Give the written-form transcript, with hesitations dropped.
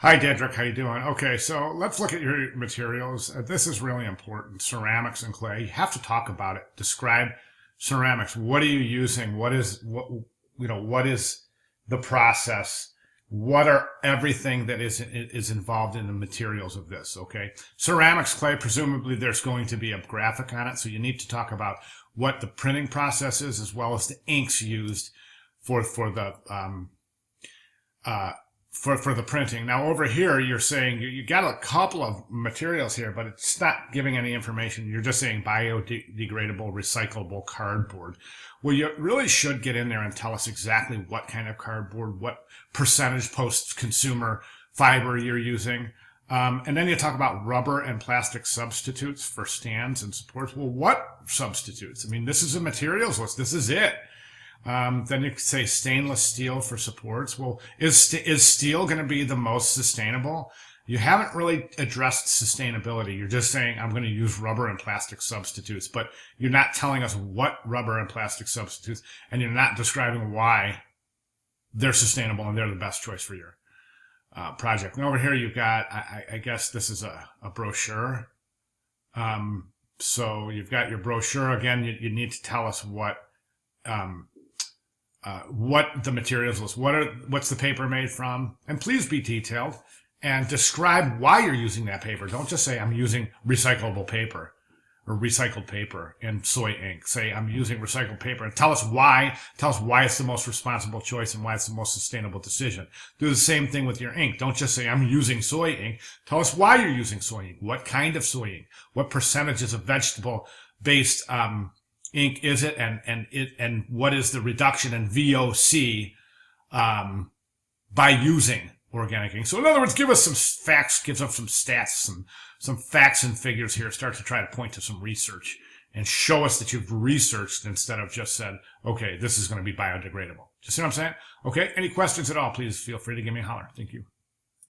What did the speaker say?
Hi, Dedrick. How you doing? Okay, so let's look at your materials. This is really important. Ceramics and clay. You have to talk about it. Describe ceramics. What are you using? What is the process? What are everything that is involved in the materials of this? Okay, ceramics, clay. Presumably, there's going to be a graphic on it, so you need to talk about what the printing process is, as well as the inks used for the uh, for the printing. Now over here, you're saying you got a couple of materials here, but it's not giving any information. You're just saying biodegradable, recyclable cardboard. Well, you really should get in there and tell us exactly what kind of cardboard, what percentage post-consumer fiber you're using. And then you talk about rubber and plastic substitutes for stands and supports. Well, what substitutes? I mean, this is a materials list. This is it. Then you could say stainless steel for supports. Well, is steel going to be the most sustainable? You haven't really addressed sustainability. You're just saying, I'm going to use rubber and plastic substitutes, but you're not telling us what rubber and plastic substitutes, and you're not describing why they're sustainable and they're the best choice for your project. And over here, you've got, I guess this is a brochure. So you've got your brochure. Again, you need to tell us what the materials is, what's the paper made from, and please be detailed and describe why you're using that paper. Don't just say I'm using recyclable paper or recycled paper and soy ink. Say I'm using recycled paper and tell us why. Tell us why it's the most responsible choice and why it's the most sustainable decision. Do the same thing with your ink. Don't just say I'm using soy ink. Tell us why you're using soy ink. What kind of soy ink? What percentages of vegetable based ink is it, and what is the reduction in VOC by using organic ink? So in other words, give us some facts, give us some stats, some facts and figures here. Start to try to point to some research and show us that you've researched instead of just said, okay, this is going to be biodegradable. You see what I'm saying? Okay, any questions at all, please feel free to give me a holler. Thank you.